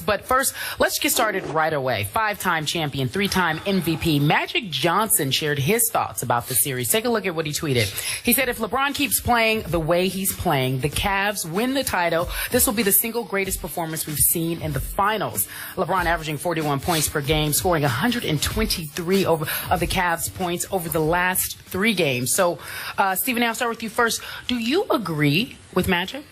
But first, let's get started right away. Five-time champion, three-time MVP Magic Johnson shared his thoughts about the series. Take a look at what he tweeted. He said, if LeBron keeps playing the way he's playing, the Cavs win the title. This will be the single greatest performance we've seen in the finals. LeBron averaging 41 points per game, scoring 123 of the Cavs' points over the last 3 games. So, Stephen, I'll start with you first. Do you agree with Magic?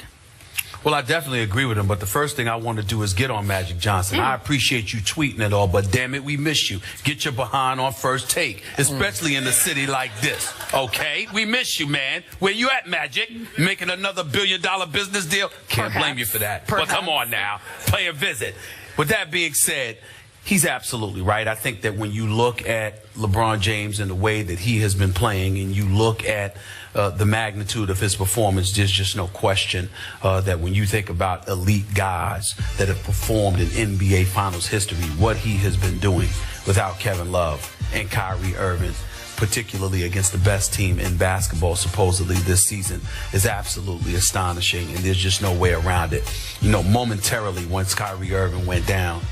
Well, I definitely agree with him, but the first thing I want to do is get on Magic Johnson. I appreciate you tweeting it all, but damn it, we miss you. Get your behind on First Take, especially in a city like this, okay? We miss you, man. Where you at, Magic? Making another $1 billion business deal? Can't blame you for that. Well, come on now. Pay a visit. With that being said, he's absolutely right. I think that when you look at LeBron James and the way that he has been playing, and you look at the magnitude of his performance, there's just no question that when you think about elite guys that have performed in NBA Finals history, what he has been doing without Kevin Love and Kyrie Irving, particularly against the best team in basketball supposedly this season, is absolutely astonishing, and there's just no way around it. You know, momentarily once Kyrie Irving went down,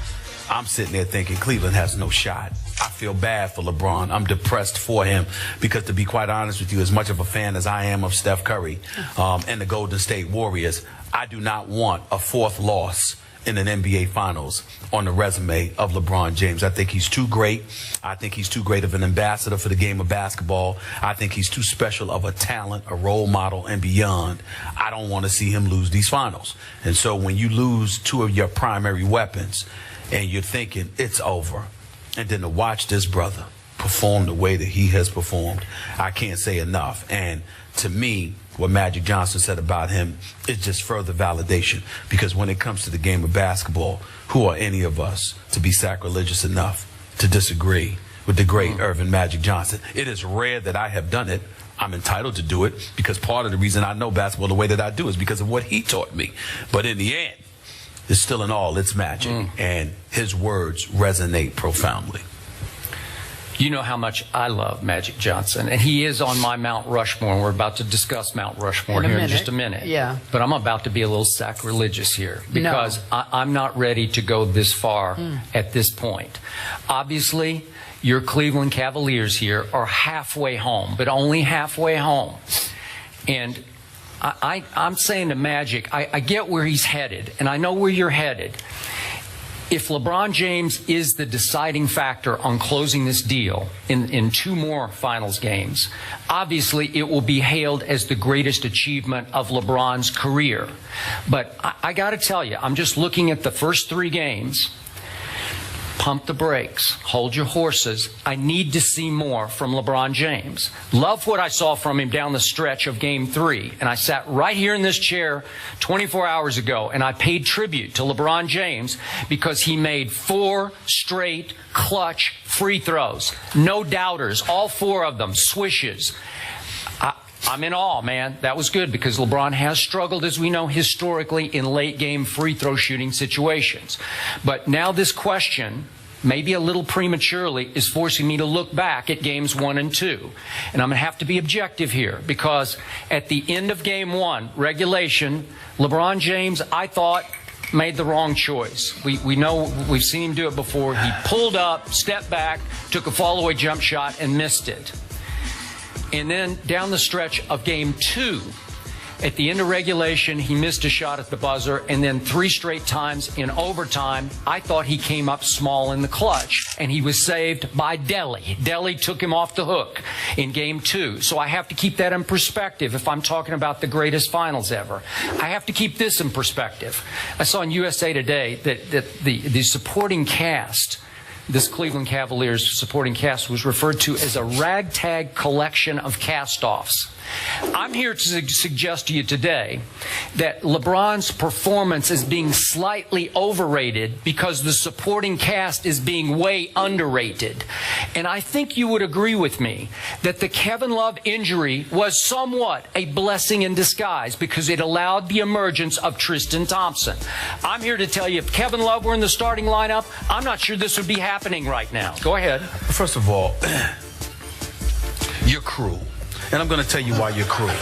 I'm sitting there thinking Cleveland has no shot. I feel bad for LeBron. I'm depressed for him because, to be quite honest with you, as much of a fan as I am of Steph Curry and the Golden State Warriors, I do not want a 4th loss in an NBA Finals on the resume of LeBron James. I think he's too great. I think he's too great of an ambassador for the game of basketball. I think he's too special of a talent, a role model, and beyond. I don't want to see him lose these finals. And so when you lose 2 of your primary weapons and you're thinking it's over, and then to watch this brother perform the way that he has performed, I can't say enough. And to me, what Magic Johnson said about him is just further validation, because when it comes to the game of basketball, who are any of us to be sacrilegious enough to disagree with the great Irvin Magic Johnson? It is rare that I have done it. I'm entitled to do it because part of the reason I know basketball the way that I do is because of what he taught me. But in the end, it's still in all its Magic, and his words resonate profoundly. You know how much I love Magic Johnson, and he is on my Mount Rushmore, and we're about to discuss Mount Rushmore here in just a minute. Yeah. But I'm about to be a little sacrilegious here because I'm not ready to go this far at this point. Obviously, your Cleveland Cavaliers here are halfway home, but only halfway home. And I'm saying to Magic, I get where he's headed, and I know where you're headed. If LeBron James is the deciding factor on closing this deal in 2 more finals games, obviously it will be hailed as the greatest achievement of LeBron's career. But I got to tell you, I'm just looking at the first 3 games. Pump the brakes. Hold your horses. I need to see more from LeBron James. Love what I saw from him down the stretch of Game 3. And I sat right here in this chair 24 hours ago, and I paid tribute to LeBron James because he made 4 straight clutch free throws. No doubters. All 4 of them. Swishes. I'm in awe, man. That was good because LeBron has struggled, as we know, historically in late-game free throw shooting situations. But now this question, maybe a little prematurely, is forcing me to look back at games 1 and 2. And I'm going to have to be objective here because at the end of game 1, regulation, LeBron James, I thought, made the wrong choice. We know, we've seen him do it before. He pulled up, stepped back, took a fall-away jump shot, and missed it. And then down the stretch of game 2, at the end of regulation, he missed a shot at the buzzer. And then 3 straight times in overtime, I thought he came up small in the clutch. And he was saved by Delly. Delly took him off the hook in game 2. So I have to keep that in perspective if I'm talking about the greatest finals ever. I have to keep this in perspective. I saw in USA Today that the supporting cast, this Cleveland Cavaliers supporting cast, was referred to as a ragtag collection of cast-offs. I'm here to suggest to you today that LeBron's performance is being slightly overrated because the supporting cast is being way underrated. And I think you would agree with me that the Kevin Love injury was somewhat a blessing in disguise because it allowed the emergence of Tristan Thompson. I'm here to tell you, if Kevin Love were in the starting lineup, I'm not sure this would be happening right now. Go ahead. First of all, you're cruel. And I'm going to tell you why you're cruel.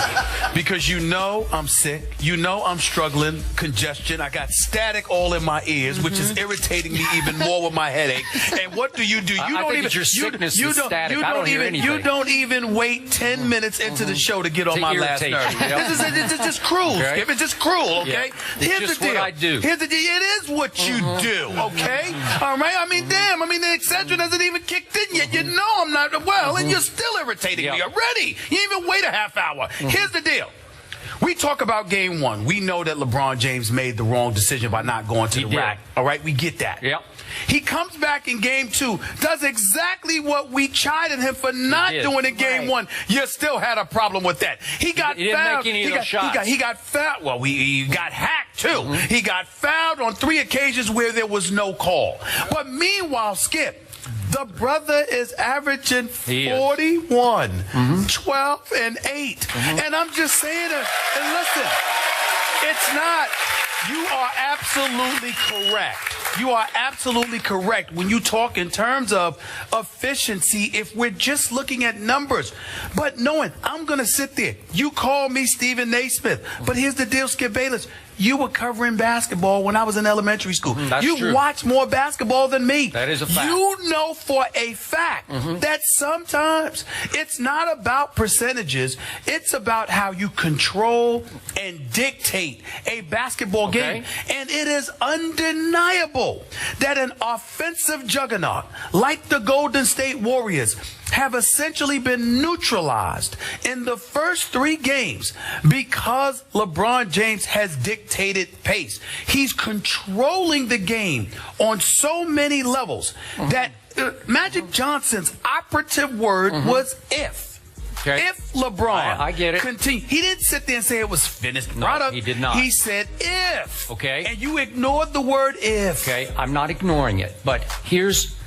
Because you know I'm sick. You know I'm struggling, congestion. I got static all in my ears, which is irritating me even more with my headache. And what do? You I don't think even. it's your sickness you is don't, static. you I don't don't hear even. anything. You don't even wait 10 minutes into the show to get on my last nerve. It's just cruel, Okay. Skip. It's just cruel. Okay. Yeah. It's Here's just the deal. what I do. Here's the deal. It is what you do. Okay. All right. I mean, damn. I mean, the Excedrin hasn't even kicked in yet. You know I'm not well, and you're still irritating me already. You didn't even wait a half hour. Here's the deal. We talk about game one. We know that LeBron James made the wrong decision by not going to the rack. All right, we get that. Yep. He comes back in game two, does exactly what we chided him for not doing in game one. You still had a problem with that. He got He didn't fouled. make any of those shots. He got fouled. Well, he got hacked too. He got fouled on 3 occasions where there was no call. But meanwhile, Skip, the brother is averaging 41, 12, and 8. And I'm just saying, and listen, it's not, you are absolutely correct. You are absolutely correct when you talk in terms of efficiency if we're just looking at numbers. But knowing, I'm going to sit there. You call me Stephen Naismith. But here's the deal, Skip Bayless. You were covering basketball when I was in elementary school. You watched more basketball than me. That is a fact. You know for a fact that sometimes it's not about percentages. It's about how you control and dictate a basketball game. And it is undeniable that an offensive juggernaut like the Golden State Warriors have essentially been neutralized in the first 3 games because LeBron James has dictated pace. He's controlling the game on so many levels that Magic Johnson's operative word was if. If LeBron I get it. Continue, he didn't sit there and say it was finished No, product. he did not. He said if. Okay. And you ignored the word if. Okay, I'm not ignoring it, but here's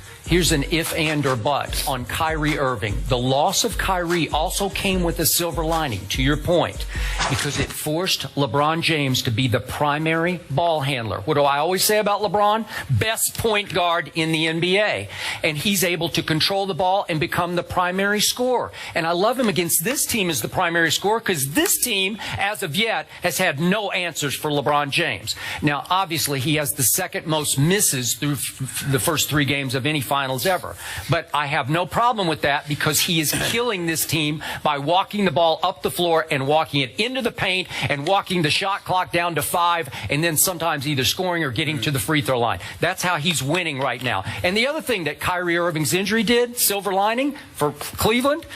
an if, and, or but on Kyrie Irving. The loss of Kyrie also came with a silver lining, to your point, because it forced LeBron James to be the primary ball handler. What do I always say about LeBron? Best point guard in the NBA. And he's able to control the ball and become the primary scorer. And I love him against this team as the primary scorer because this team, as of yet, has had no answers for LeBron James. Now, obviously, he has the second most misses through the first 3 games of any finals ever. But I have no problem with that because he is killing this team by walking the ball up the floor and walking it into the paint and walking the shot clock down to 5 and then sometimes either scoring or getting to the free throw line. That's how he's winning right now. And the other thing that Kyrie Irving's injury did, silver lining for Cleveland,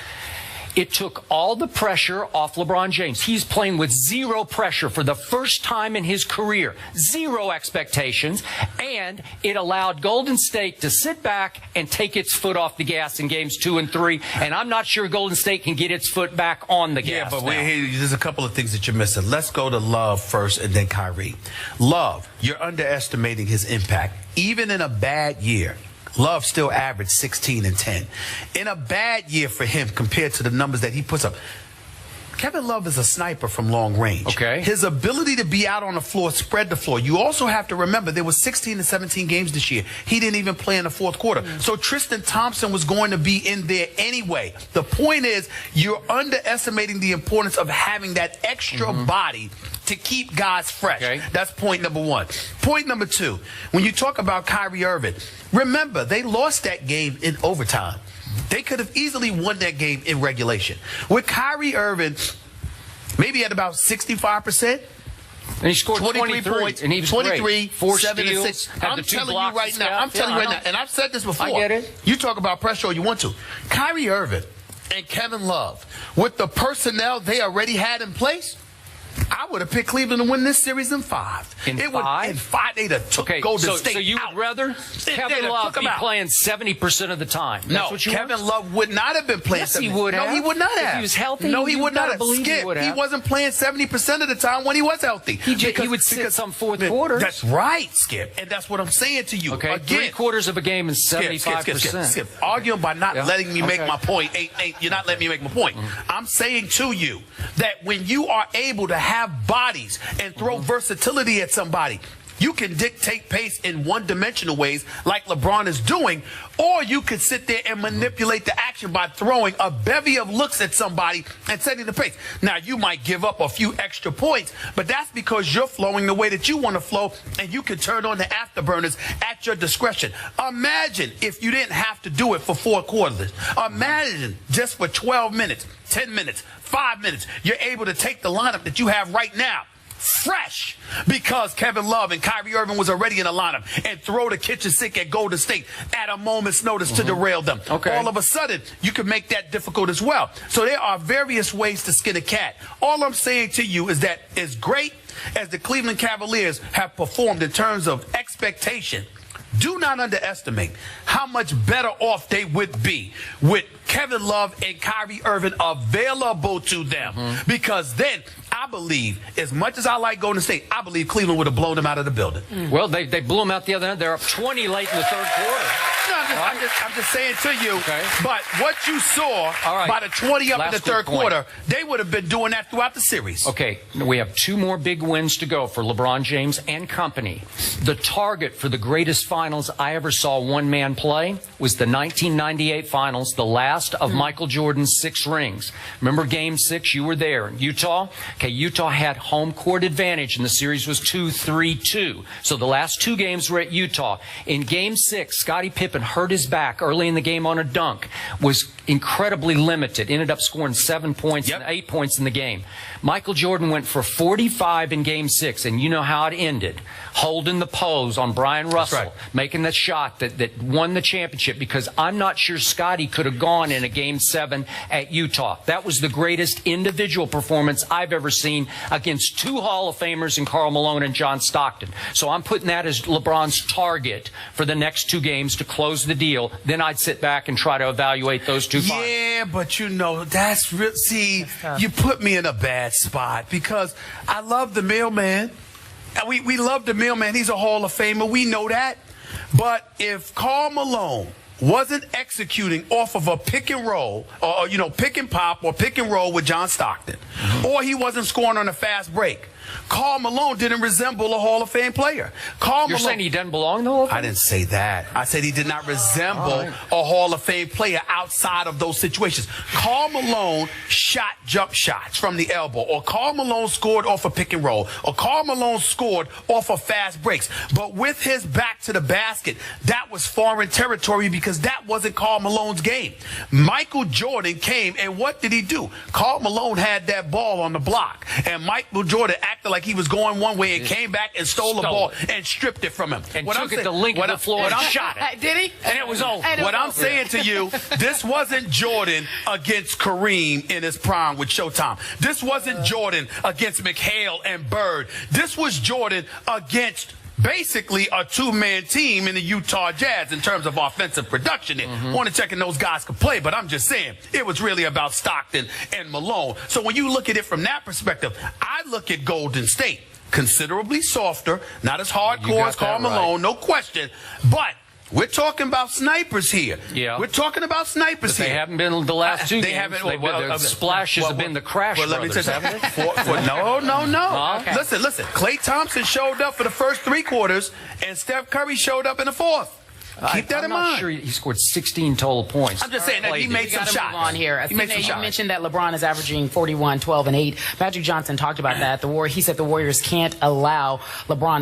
it took all the pressure off LeBron James. He's playing with 0 pressure for the first time in his career. 0 expectations. And it allowed Golden State to sit back and take its foot off the gas in games 2 and 3. And I'm not sure Golden State can get its foot back on the gas. Yeah, but there's a couple of things that you're missing. Let's go to Love first and then Kyrie. Love, you're underestimating his impact. Even in a bad year, Love still averaged 16 and 10. In a bad year for him compared to the numbers that he puts up, Kevin Love is a sniper from long range. Okay. His ability to be out on the floor, spread the floor. You also have to remember there was 16 to 17 games this year. He didn't even play in the fourth quarter. So Tristan Thompson was going to be in there anyway. The point is you're underestimating the importance of having that extra body to keep guys fresh. Okay. That's point number 1. Point number 2, when you talk about Kyrie Irving, remember they lost that game in overtime. They could have easily won that game in regulation. With Kyrie Irving, maybe at about 65%. And he scored 23 points, and he was 23, great. 4 7 steals, and 6. had I'm the 2 telling you blocks right now. I'm telling you right now, and I've said this before. I get it. You talk about pressure all you want to. Kyrie Irving and Kevin Love, with the personnel they already had in place, I would have picked Cleveland to win this series in 5. In 5? In 5, they'd have took Golden State so you out. would rather Kevin Love be playing 70% of the time? No, Kevin Love would not have been playing. Yes, he would have. No, he would not have. If he was healthy, no, he would not have. Skip, he wasn't playing 70% of the time when he was healthy. He would sit some fourth quarters. That's right, Skip, and that's what I'm saying to you. Okay, again, 3/4 of a game is 75%. Skip, arguing by not letting me make my point. You're not letting me make my point. I'm saying to you that when you are able to have bodies and throw versatility at somebody, You can dictate pace in one-dimensional ways like LeBron is doing, or you could sit there and manipulate the action by throwing a bevy of looks at somebody and setting the pace. Now, you might give up a few extra points, but that's because you're flowing the way that you want to flow, and you can turn on the afterburners at your discretion. Imagine if you didn't have to do it for 4 quarters. Imagine just for 12 minutes, 10 minutes, 5 minutes, you're able to take the lineup that you have right now, fresh, because Kevin Love and Kyrie Irving was already in the lineup, and throw the kitchen sink at Golden State at a moment's notice to derail them. Okay. All of a sudden, you can make that difficult as well. So there are various ways to skin a cat. All I'm saying to you is that as great as the Cleveland Cavaliers have performed in terms of expectation, do not underestimate how much better off they would be with Kevin Love and Kyrie Irving available to them. Because then, I believe, as much as I like Golden State, I believe Cleveland would have blown them out of the building. Well, they blew them out the other night. They're up 20 late in the third quarter. No, I'm just saying to you, okay. But what you saw by the 20 up in the third quarter, they would have been doing that throughout the series. Okay, we have 2 more big wins to go for LeBron James and company. The target for the greatest finals I ever saw one man play was the 1998 finals, the last of Michael Jordan's 6 rings. Remember Game 6? You were there in Utah. Okay, Utah had home court advantage, and the series was 2-3-2. So the last 2 games were at Utah. In Game 6, Scottie Pippen hurt his back early in the game on a dunk, was incredibly limited, ended up scoring 7 points and 8 points in the game. Michael Jordan went for 45 in Game 6, and you know how it ended. Holding the pose on Brian Russell, making that shot that won the championship, because I'm not sure Scottie could have gone in a Game 7 at Utah. That was the greatest individual performance I've ever seen against 2 Hall of Famers in Karl Malone and John Stockton. So I'm putting that as LeBron's target for the next 2 games to close the deal. Then I'd sit back and try to evaluate those 2 finals. Yeah, but you know, that's real. See, you put me in a bad spot because I love the mailman. And we love the mailman. He's a Hall of Famer. We know that. But if Karl Malone wasn't executing off of a pick and roll, or pick and pop or pick and roll with John Stockton, or he wasn't scoring on a fast break, Karl Malone didn't resemble a Hall of Fame player. You're saying he doesn't belong in the Hall of Fame? I didn't say that. I said he did not resemble a Hall of Fame player outside of those situations. Karl Malone shot jump shots from the elbow, or Karl Malone scored off a pick and roll, or Karl Malone scored off of fast breaks. But with his back to the basket, that was foreign territory because that wasn't Karl Malone's game. Michael Jordan came, and what did he do? Karl Malone had that ball on the block, and Michael Jordan acted like he was going one way and came back and stole the ball and stripped it from him. And took it the length of the floor and shot it. Did he? And it was over. What I'm saying to you, this wasn't Jordan against Kareem in his prime with Showtime. This wasn't Jordan against McHale and Bird. This was Jordan against basically a 2-man team in the Utah Jazz in terms of offensive production. Want to check in those guys could play, but I'm just saying it was really about Stockton and Malone. So when you look at it from that perspective, I look at Golden State considerably softer, not as hardcore as Karl Malone, no question, but we're talking about snipers here. Yeah. We're talking about snipers here. They haven't been the last 2 they games. Haven't. The splashes have been the Crash Brothers, haven't they? No. Oh, okay. Listen. Klay Thompson showed up for the first 3 quarters, and Steph Curry showed up in the 4th. Keep that in mind. I'm not sure he scored 16 total points. I'm just saying that he made some shots. On here. He made some shots. You mentioned that LeBron is averaging 41, 12, and 8. Magic Johnson talked about that. He said the Warriors can't allow LeBron